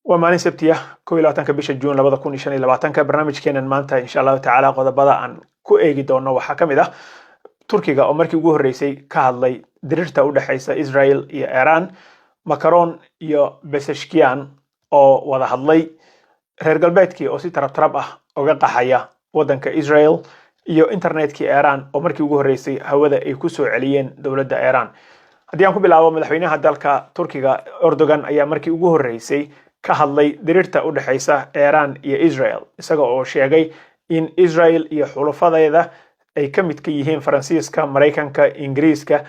ومالين سبتية كويلاتان كبيش الجون لبضا كوني شاني لباتان كبرنامج كينان مانتا إن شاء الله تعالى قد بدا عن كو إيجي دونا وحكم إذا تركيا أو مركي جوه الرئيسي كهالله دريرتا أودا حيسا إسرائيل يا إيران مكرون يا بسشكيان أو وضع هالله reer galbeedkii oo si tarab ah uga qaxaya wadanka Israel iyo internetkii Iran oo markii ugu horeysay hawada ay ku soo celiyeen dawladda Iran haddii aan ku bilaabo madaxweynaha dalka Turkiga Erdogan ayaa markii ugu horeysay ka hadlay diriirta u dhaxaysa Iran iyo Israel isaga oo sheegay in Israel iyo xulafadeeda ay ka mid ka yihiin Faransiiska Mareykanka Ingiriiska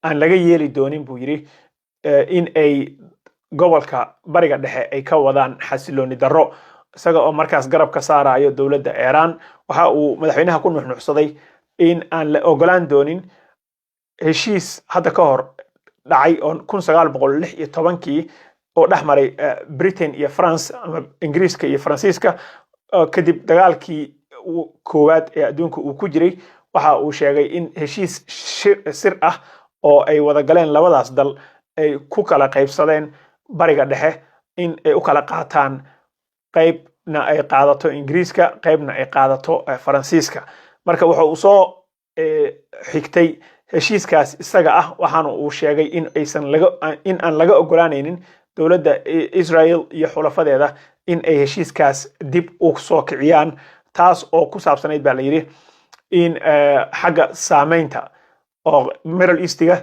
aan laga yeeli doonin buu yiri in ay gobolka bariga dhexe ay ka wadaan xasilooni darro isaga oo markaas garab ka saarayo dawladda Iran waxa uu madaxweynaha ku nuuxnuuxsaday in aan la ogolaan doonin heshiis hadda ka hor dhacay oo 1916 oo dhaxmaray Britain iyo France ama Ingiriiska iyo Faransiiska kadib dagaalkii koowaad ee adduunka uu ku jiray waxa uu sheegay in heshiis sir ah oo ay wada galeen labadaas dal ay ku kala qaybsadeen bariga dhexe in ay u kala qaataan qaybna ay qaadato Ingiriiska qaybna ay qaadato Faransiiska marka waxa uu soo xigtay heshiiskaas isaga ah waxaana uu sheegay in aan laga ogolaanaynin dawladda Israel iyo xulafadeeda in ay heshiiskaas dib u soo kiciyaan taas oo ku saabsanayd baa la yiri in xagga saameynta oo Middle Eastiga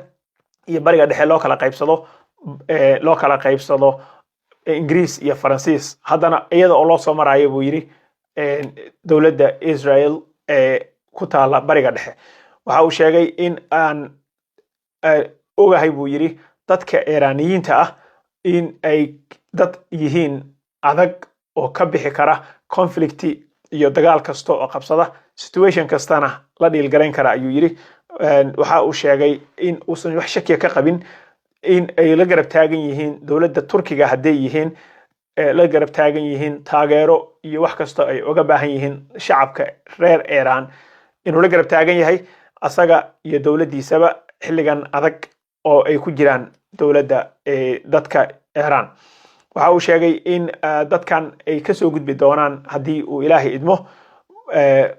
iyo bariga dhexe loo kala qaybsado Ingiriis iyo Faransiis haddana iyada oo loo soo marayo buu yiri dawladda Israel ku taala bariga dhexe waxa uu sheegay in aan ogahay buu yiri dadka Iiraaniyiinta ah in ay dad yihiin adag oo ka bixi kara conflict iyo dagaal kasta oo qabsada situation kastana la dhiil gareyn kara ayuu yiri waxa uu sheegay in uusan wax shaki ka qabin in ay la garab taagan yihiin dawladda Turkiga haday yihiin la garab taagan yihiin taageero iyo wax kasta ay uga baahan yihiin shacabka reer Iran inuu la garab taagan yahay asaga iyo dawladdiisaba xilligan adag oo ay ku jiraan dawladda dadka Iran waxa uu sheegay in dadkan ay ka soo gudbi doonaan hadii uu Ilaahay idmo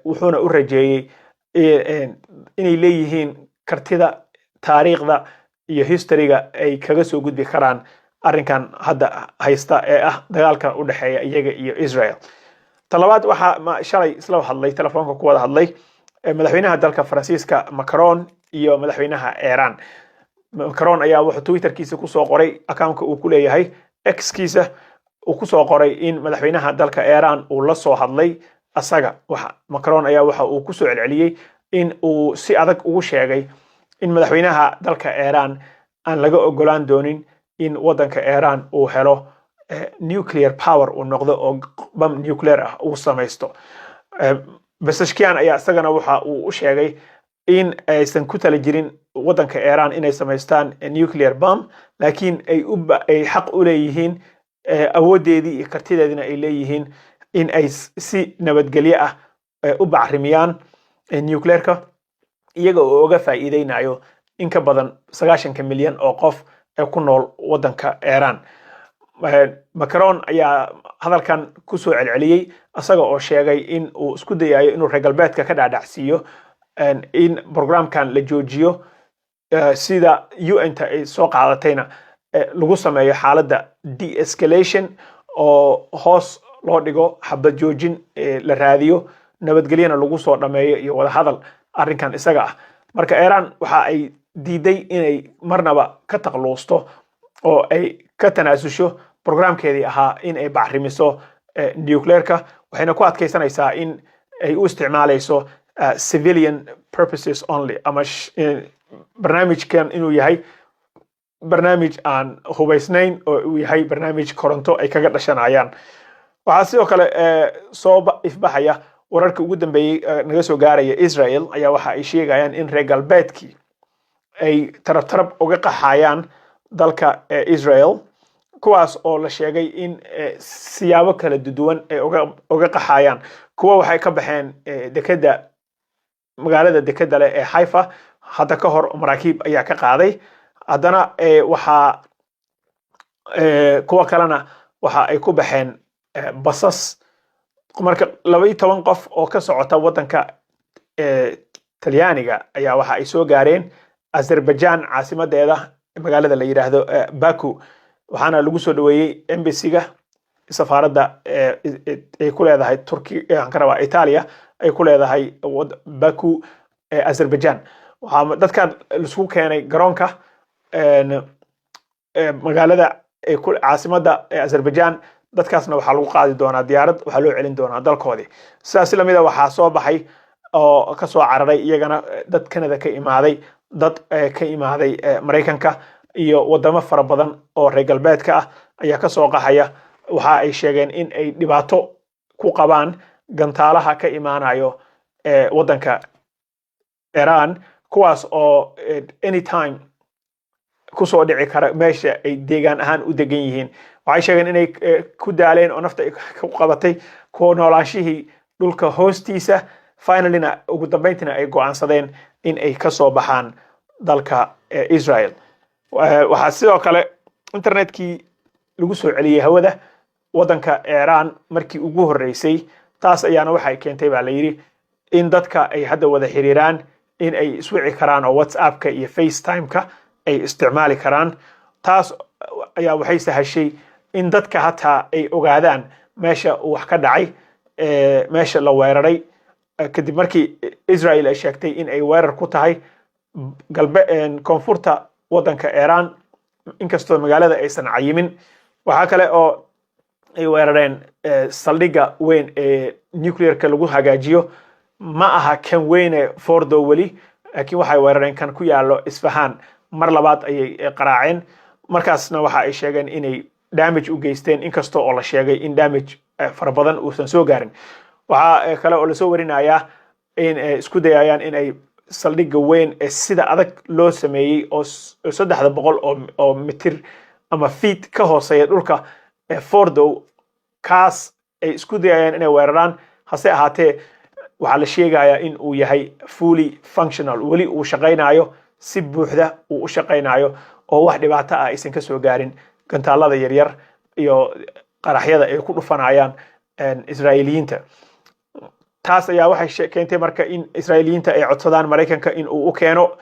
wuxuuna u rajeeyay inay leeyihiin kartida taariikhda iyo historyga ay kaga soo gudbi karaan arrinkan hadda haysta ee ah dagaalka u dhaxeeya iyaga iyo Israel talabaad waxa shalay isla hadlay telefoonka ku wada hadlay madaxweynaha dalka Faransiiska Macron iyo madaxweynaha Iran Macron ayaa wuxuu Twitterkiisa ku soo qoray account-ka uu ku leeyahay X-kiisa uu ku soo qoray in madaxweynaha dalka Iran uu la soo hadlay asaga Macron ayaa waxa uu ku soo celceliyay in uu si adag ugu sheegay in madaxweynaha dalka Iran aan laga ogolaan doonin in wadanka Iran uu helo nuclear power uu noqdo oo bam nuclear ah uu samaysto Pezeshkian ayaa isagana waxa uu u sheegay in aysan ku tala jirin wadanka Iran inay samaystaan nuclear bomb laakiin ay xaq u leeyihiin awoodeedii iyo kartideedina ay leeyihiin in ay si nabadgelyo ah u bacrimiyaan nuclearka iyaga oo uga faa'iideynayo in ka badan 90 milyan oo qof ee ku nool wadanka Iran Macron ayaa hadalkan ku soo celceliyay asaga oo sheegay in uu isku dayayo inuu reer galbeedka ka dhaadhacsiyo in programkan la joojiyo sida UN-ta ay soo qaadatayna lagu sameeyo xaaladda de-escalation oo hoos loo dhigo xabad joojin la raadiyo nabadgelyana lagu soo dhameeyo iyo wada hadal arrinkan isaga ah marka Iran waxa ay diiday inay marnaba ka taqluusto oo ay ka tanaasusho programkeedii ahaa in ay bacrimiso nuclearka waxayna ku adkaysanaysaa in ay u isticmaalayso civilian purposes only ama barnaamijkan inuu yahay barnaamij aan hubaysnayn oo uu yahay barnaamij koronto ay kaga dhashanayaan waxa sidoo kale soo ifbaxaya wararka ugu dambeeyay naga soo gaaraya Israel ayaa waxa ay sheegayaan in reer galbeedkii ay tarab uga qaxayaan dalka Israel kuwaas oo la sheegay in siyaabo kala duwan ay uga qaxayaan kuwa waxay ka baxeen magaalada dekada leh ee Haifa hadda ka hor maraakiib ayaa ka qaaday haddana waxa kuwa kalena waxa ay ku baxeen basas marka 12 qof oo ka socota wadanka Talyaaniga ayaa waxa ay soo gaareen Azerbaijan caasimadeeda magaalada la yiraahdo Baku waxaana lagu soo dhaweeyay embassy-ga safaaradda ay ku leedahay Turkiga aan ka rabaa Italia ay ku leedahay Baku Azerbaijan waxa dadkan isugu keenay garoonka magaalada caasimadda Azerbaijan dadkaasna waxa lagu qaadi doonaa diyaarad waxa loo celin doonaa dalkoodii sidaas la mid ah waxa soo baxay oo ka soo cararay iyagana dad Canada ka imaaday dad ka imaaday Mareykanka iyo wadamo fara badan oo reer galbeedka ah ayaa ka soo qaxaya waxa ay sheegeen in ay dhibaato ku qabaan gantaalaha ka imaanayo wadanka Iran kuwaas oo anytime ku soo dhici kara meesha ay deegaan ahaan u degan yihiin waxay sheegeen inay ku daaleen oo nafta ku qabatay ku noolaashihii dhulka hoostiisa finally ugu dambeyntina ay go'aansadeen in ay ka soo baxaan dalka Israel waxa sidoo kale internetkii lagu soo celiyay hawada wadanka Iran markii ugu horeysay taas ayaana waxay keentay baa la yiri in dadka ay hadda wada xiriiraan in ay iswici karaan oo WhatsApp-ka iyo FaceTime-ka ay isticmaali karaan taas ayaa waxay sahashay in dadka hataa ay ogaadaan meesha wax ka dhacay meesha la weeraray kadib markii Israel ay sheegtay in ay weerar ku tahay koonfurta wadanka Iran inkastoo magaalada aysan cayimin waxa kale oo ay weerareen saldhigga weyn ee nuclear-ka lagu hagaajiyo ma aha kan weyn Fordo wali laakiin waxay weerareen kan ku yaalo Isfahan mar labaad ayay qaraaceen markaasna waxa ay sheegeen inay damage u geysteen inkastoo oo la sheegay in damage fara badan uusan soo gaarin waxa kale oo la soo warinayaa in isku dayayaan in ay saldhigga weyn ee sida adag loo sameeyay oo 300 oo mitir ama feet ka hooseeya dhulka Fordo kaas ay isku dayayaan inay weeraraan hase ahaatee waxa la sheegayaa in uu yahay fully functional wali uu shaqeynayo si buuxda uu u shaqeynayo oo wax dhibaato ah aysan ka soo gaarin gantaalada yaryar iyo qaraxyada ay ku dhufanayaan Israa'iiliyiinta taas ayaa waxay keentay marka in Israa'iiliyiinta ay codsadaan Mareykanka in uu u keeno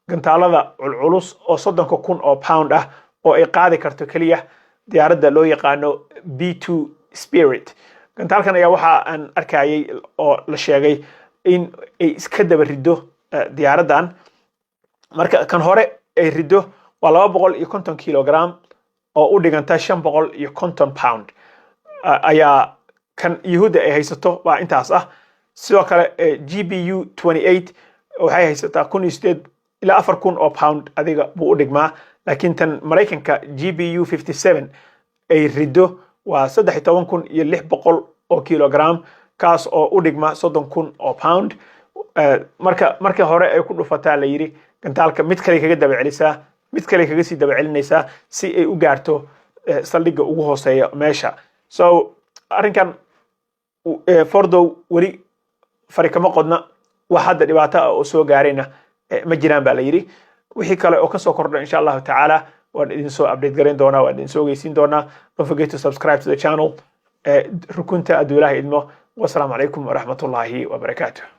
gantaalada culculus oo 30,000 oo pound ah oo ay qaadi karto kaliya diyaaradda loo yaqaano B2 Spirit gantaalkan ayaa waxa aan arkayay oo la sheegay in ay iska daba rido diyaaraddan marka kan hore ay rido waa 250 kilogram oo u dhiganta 550 pound ayaa kan Yahuuda ay haysato waa intaas ah sidoo kale GBU 28 waxay haysataa 1,800 ilaa 4,000 oo pound adiga buu u dhigmaa laakiin tan Mareykanka GBU 57 ay rido waa 13,600 oo kilogram kaas oo u dhigma 30,000 oo pound marka hore ay ku dhufataa la yiri gantaalka mid kale kaga daba celisaa mid kale kaga sii daba celinaysaa si ay u gaarto saldhigga ugu hooseeya meesha so arrinkan Fordo wali farikama qodna wax hadda dhibaato ah oo soo gaarayna ma jiraan baa la yiri wixii kale oo ka soo kordha insha Allah ta'ala waan idin soo update gareyn doonaa waan idin soo geysin doonaa don't forget to subscribe to the channel rukunta adulaha idmo wassalamu alaykum wa rahmatullahi wa barakatuh